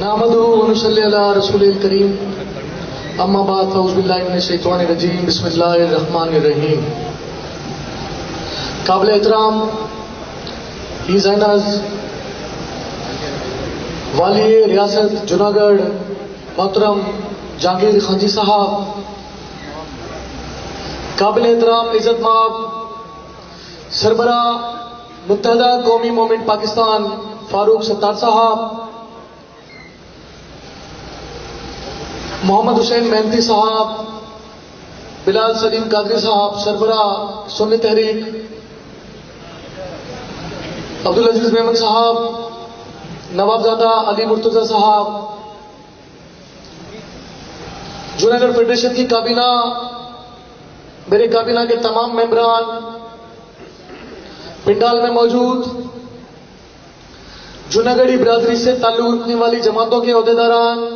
نحمدہ ونصلی علی رسول الکریم اما بعد فاعوذ باللہ من الشیطان الرجیم بسم اللہ الرحمن الرحیم. قابل احترام ہیز اینز والی ریاست جوناگڑھ محترم جہانگیر خان جی صاحب، قابل احترام عزت مآب سربراہ متحدہ قومی مومنٹ پاکستان فاروق ستار صاحب، محمد حسین مہنتی صاحب، بلال سلیم قادری صاحب سربراہ سنی تحریک، عبدالعزیز میمن صاحب، نوابزادہ علی مرتضی صاحب، جوناگڑھ فیڈریشن کی کابینہ، میرے کابینہ کے تمام ممبران، پنڈال میں موجود جوناگڑھی برادری سے تعلق رکھنے والی جماعتوں کے عہدیداران،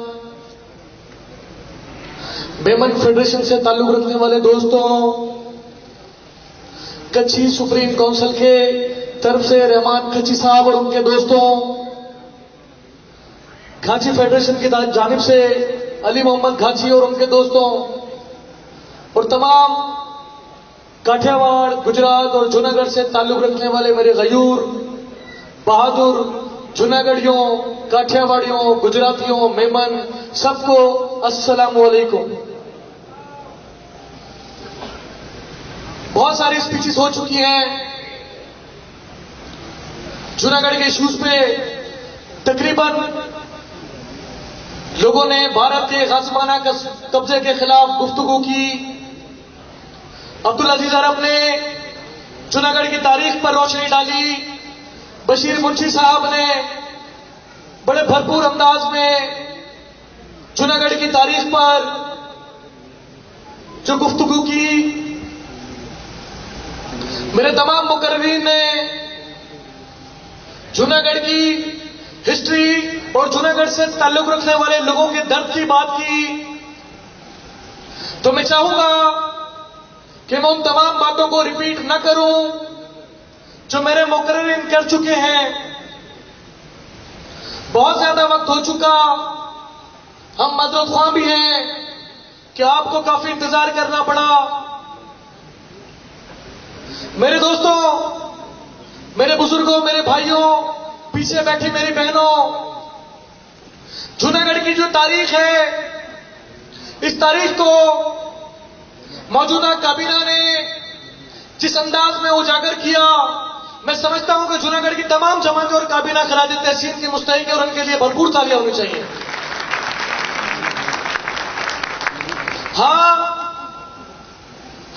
میمن فیڈریشن سے تعلق رکھنے والے دوستوں، کچھی سپریم کونسل کے طرف سے رحمان کچھی صاحب اور ان کے دوستوں، گھاچی فیڈریشن کی جانب سے علی محمد گھاچی اور ان کے دوستوں، اور تمام کاٹھیا واڑ، گجرات اور جوناگڑھ سے تعلق رکھنے والے میرے غیور بہادر جوناگڑھیوں، کاٹھیا واڑیوں، گجراتیوں، میمن، سب کو السلام علیکم. بہت ساری اسپیچز ہو چکی ہیں جوناگڑھ کے ایشوز پہ. تقریباً لوگوں نے بھارت کے غاصبانہ قبضے کے خلاف گفتگو کی. عبدالعزیز عرب نے جوناگڑھ کی تاریخ پر روشنی ڈالی. بشیر منشی صاحب نے بڑے بھرپور انداز میں جوناگڑھ کی تاریخ پر جو گفتگو کی. میرے تمام مقررین نے جوناگڑھ کی ہسٹری اور جوناگڑھ سے تعلق رکھنے والے لوگوں کے درد کی بات کی. تو میں چاہوں گا کہ میں ان تمام باتوں کو ریپیٹ نہ کروں جو میرے مقررین کر چکے ہیں. بہت زیادہ وقت ہو چکا، ہم معذرت خواہ بھی ہیں کہ آپ کو کافی انتظار کرنا پڑا. میرے دوستوں، میرے بزرگوں، میرے بھائیوں، پیچھے بیٹھی میری بہنوں، جوناگڑھ کی جو تاریخ ہے، اس تاریخ کو موجودہ کابینہ نے جس انداز میں اجاگر کیا، میں سمجھتا ہوں کہ جوناگڑھ کی تمام جماعتیں اور کابینہ خراج تحسین کی مستحق ہے اور ان کے لیے بھرپور تالیاں ہونی چاہیے. ہاں،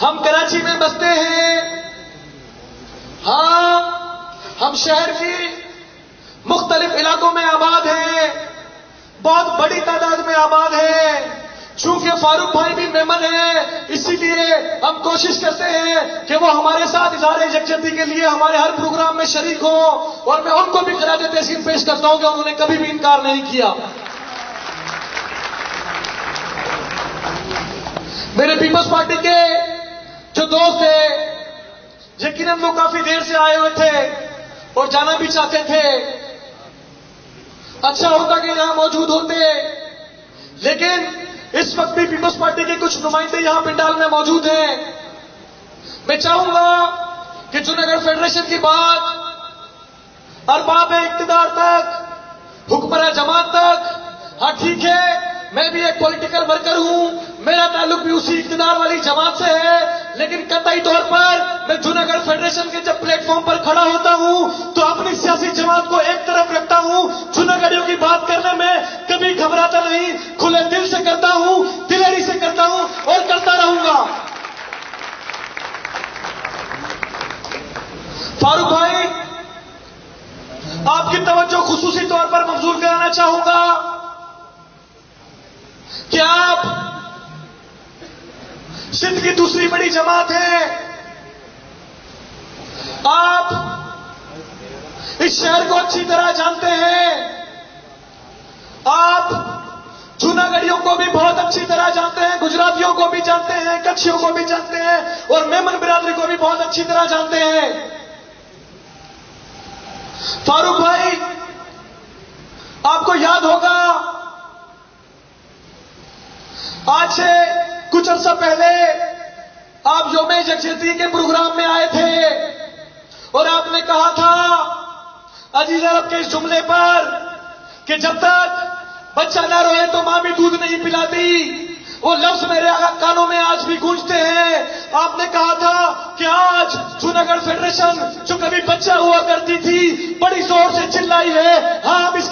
ہم کراچی میں بستے ہیں، ہاں ہم شہر کی مختلف علاقوں میں آباد ہیں، بہت بڑی تعداد میں آباد ہیں. چونکہ فاروق بھائی بھی میمن ہیں، اسی لیے ہم کوشش کرتے ہیں کہ وہ ہمارے ساتھ اظہار یکجہتی کے لیے ہمارے ہر پروگرام میں شریک ہوں، اور میں ان کو بھی خراج تحسین پیش کرتا ہوں کہ انہوں نے کبھی بھی انکار نہیں کیا. میرے پیپلز پارٹی کے جو دوست تھے، یقیناً وہ کافی دیر سے آئے ہوئے تھے اور جانا بھی چاہتے تھے. اچھا ہوتا کہ یہاں موجود ہوتے، لیکن اس وقت بھی پیپلز پارٹی کے کچھ نمائندے یہاں پنڈال میں موجود ہیں. میں چاہوں گا کہ جوناگڑھ فیڈریشن کی بات ارباب اقتدار تک، حکمراں جماعت تک، ہاں ٹھیک ہے میں بھی ایک پولیٹیکل ورکر ہوں، میرا تعلق بھی اسی اقتدار والی جماعت سے ہے، لیکن قطعی طور پر میں جوناگڑھ فیڈریشن کے جب پلیٹ فارم پر کھڑا ہوتا ہوں تو اپنی سیاسی جماعت کو ایک طرف رکھتا ہوں. جوناگڑھیوں کی بات کرنے میں کبھی گھبراتا نہیں، کھلے دل سے کرتا ہوں، دلیری سے کرتا ہوں اور کرتا رہوں گا. فاروق بھائی، آپ کی توجہ خصوصی طور پر مبذول کرانا چاہوں گا کہ آپ سندھ کی دوسری بڑی جماعت ہیں. آپ اس شہر کو اچھی طرح جانتے ہیں، آپ جوناگڑھیوں کو بھی بہت اچھی طرح جانتے ہیں، گجراتیوں کو بھی جانتے ہیں، کچھیوں کو بھی جانتے ہیں، اور میمن برادری کو بھی بہت اچھی طرح جانتے ہیں. فاروق بھائی، آپ کو یاد ہوگا آج سے کچھ عرصہ پہلے آپ یوم یکجہتی کے پروگرام میں آئے تھے اور آپ نے کہا تھا عزیز عرب کے اس جملے پر کہ جب تک بچہ نہ روئے تو ماں بھی دودھ نہیں پلاتی. وہ لفظ میرے کانوں میں آج بھی گونجتے ہیں. آپ نے کہا تھا کہ آج جوناگڑھ فیڈریشن جو کبھی بچہ ہوا کرتی تھی بڑی زور سے چلائی ہے. ہاں ہم اس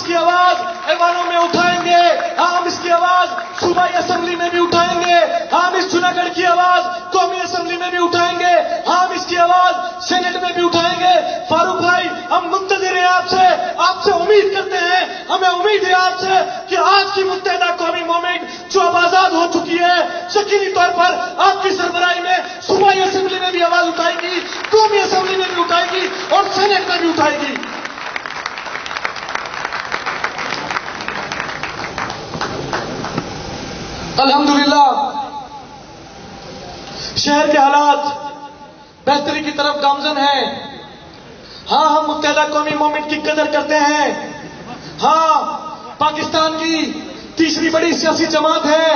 کی آواز ایوانوں میں اٹھائیں گے. ہم اس کی آواز صوبائی اسمبلی میں بھی اٹھائیں گے. ہم اس جوناگڑھ کی آواز قومی اسمبلی میں بھی اٹھائیں گے. ہم اس کی آواز سینٹ میں بھی اٹھائیں گے. فاروق بھائی ہم منتظر ہیں آپ سے امید کرتے ہیں. ہمیں امید ہے آپ سے کہ آج کی متحدہ قومی موومنٹ جو اب آزاد ہو چکی ہے شکیلی طور پر آپ کی سربراہی میں صوبائی اسمبلی میں بھی آواز اٹھائے گی, قومی اسمبلی میں بھی اٹھائے گی اور سینٹ میں بھی اٹھائے گی. الحمدللہ شہر کے حالات بہتری کی طرف گامزن ہیں. ہاں ہم متحدہ قومی موومنٹ کی قدر کرتے ہیں. ہاں پاکستان کی تیسری بڑی سیاسی جماعت ہے,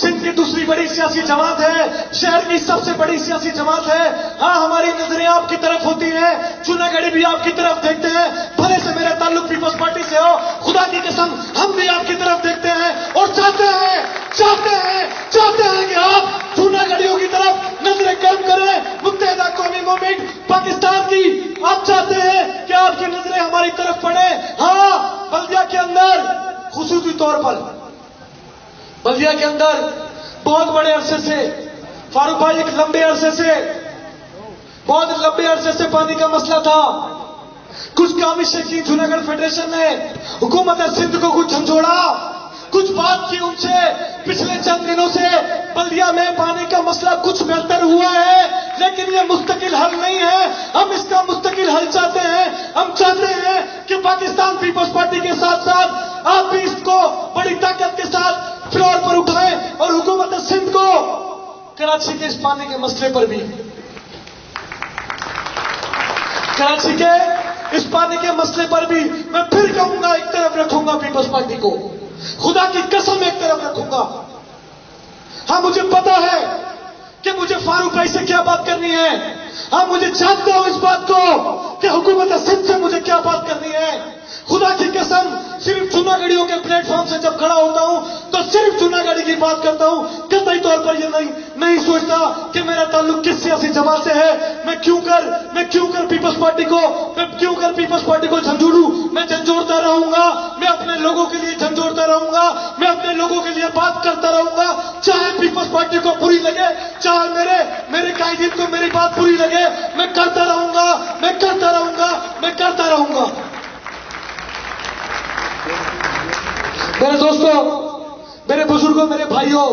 سندھ کی دوسری بڑی سیاسی جماعت ہے, شہر کی سب سے بڑی سیاسی جماعت ہے. ہاں ہماری نظریں آپ کی طرف ہوتی ہیں, جوناگڑھی بھی آپ کی طرف دیکھتے ہیں. بھلے سے میرا تعلق پیپلز پارٹی سے ہو, خدا کی قسم ہم بھی آپ کی طرف دیکھتے ہیں اور چاہتے ہیں کہ آپ جوناگڑھیوں کی طرف نظریں گرم کریں. متحدہ قومی موومنٹ پاکستان کی آپ چاہتے ہیں کہ آپ کی نظریں ہماری طرف پڑیں. ہاں بلدیہ کے اندر خصوصی طور پر بلدیہ کے اندر بہت بڑے عرصے سے فاروق بھائی ایک بہت لمبے عرصے سے پانی کا مسئلہ تھا. کچھ کامشیں کی جوناگڑھ فیڈریشن نے, حکومت سندھ کو کچھ جھنجھوڑا, کچھ بات کی ان سے. پچھلے چند دنوں سے بلدیہ میں پانی کا مسئلہ کچھ بہتر ہوا ہے, لیکن یہ مستقل حل نہیں ہے. ہم اس کا مستقل حل چاہتے ہیں. ہم چاہتے ہیں کہ پاکستان پیپلز پارٹی کے ساتھ ساتھ آپ بھی اس کو بڑی طاقت کے ساتھ فلور پر اٹھائیں اور حکومت سندھ کو کراچی کے اس پانی کے مسئلے پر بھی میں پھر کہوں گا ایک طرف رکھوں گا پیپلز پارٹی کو, خدا کی قسم ایک طرف رکھوں گا. ہاں مجھے پتا ہے کہ مجھے فاروق بھائی سے کیا بات کرنی ہے. ہاں مجھے جانتا ہوں اس بات کو کہ حکومت سندھ سے مجھے کیا بات کرنی ہے. خدا کی قسم صرف جوناگڑھیوں کے پلیٹ فارم سے جب کھڑا ہوتا ہوں تو صرف جوناگڑھی کی بات کرتا ہوں. قطعی طور پر یہ نہیں سوچتا کہ میرا تعلق کس سیاسی جماعت سے ہے. میں کیوں کر پیپلز پارٹی کو جھنجھوڑوں. میں جھنجھوڑتا رہوں گا, میں اپنے لوگوں کے لیے جھنجھوڑتا رہوں گا, میں اپنے لوگوں کے لیے بات کرتا رہوں گا. چاہے پیپلز پارٹی کو بری لگے, چاہے میرے قائدین کو میری بات بری لگے, میں کرتا رہوں گا. میرے دوستوں, میرے بزرگوں, میرے بھائیوں,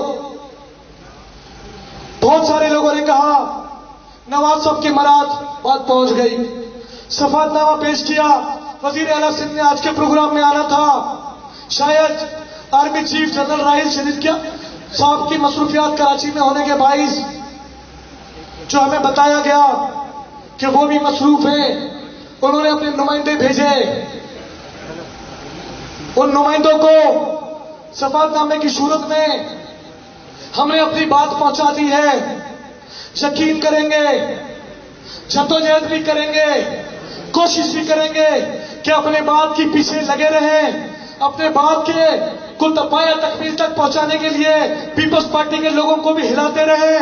بہت سارے لوگوں نے کہا نواز صاحب کی بات پہنچ گئی. صفات نامہ پیش کیا. وزیر اعلیٰ سندھ نے آج کے پروگرام میں آنا تھا. شاید آرمی چیف جنرل راحیل شدید صاحب کی مصروفیات کراچی میں ہونے کے باعث جو ہمیں بتایا گیا کہ وہ بھی مصروف ہیں, انہوں نے اپنے نمائندے بھیجے. ان نمائندوں کو صفات نامے کی صورت میں ہم نے اپنی بات پہنچا دی ہے. یقین کریں گے, جدوجہد بھی کریں گے, کوشش بھی کریں گے کہ اپنے بات کی پیچھے لگے رہیں, اپنے بات کے پایہ تکمیل تک پہنچانے کے لیے پیپلز پارٹی کے لوگوں کو بھی ہلاتے رہیں.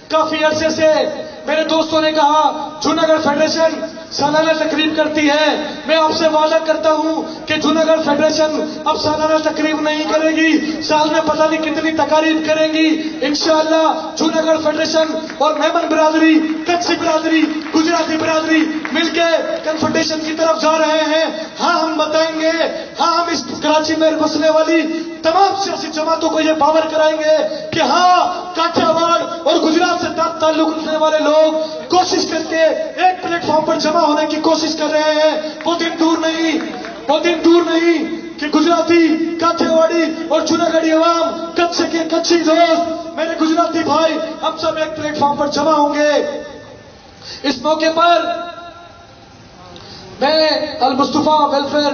کافی عرصے سے میرے دوستوں نے کہا جوناگڑھ فیڈریشن سالانہ تقریب کرتی ہے. میں آپ سے وعدہ کرتا ہوں کہ جوناگڑھ فیڈریشن اب سالانہ تقریب نہیں کرے گی, سال میں پتہ نہیں کتنی تقاریب کریں گی. انشاءاللہ جوناگڑھ فیڈریشن اور میمن برادری, کچھی برادری, گجراتی برادری مل کے کنفیڈریشن کی طرف جا رہے ہیں. ہاں ہم بتائیں گے, ہاں ہم اس کراچی میں بسنے والی تمام سیاسی جماعتوں کو یہ باور کرائیں گے کہ ہاں کاٹھیا واڑ اور گجرات سے تعلق رکھنے والے لوگ کوشش کر کے ایک پلیٹ فارم پر جمع ہونے کی کوشش کر رہے ہیں. وہ دن دور نہیں کہ گجراتی, کاٹھیا واڑی اور جوناگڑھی عوام, کچھ کے کچھی دوست, میرے گجراتی بھائی, ہم سب ایک پلیٹ فارم پر جمع ہوں گے. اس موقع پر میں المصطفیٰ ویلفیئر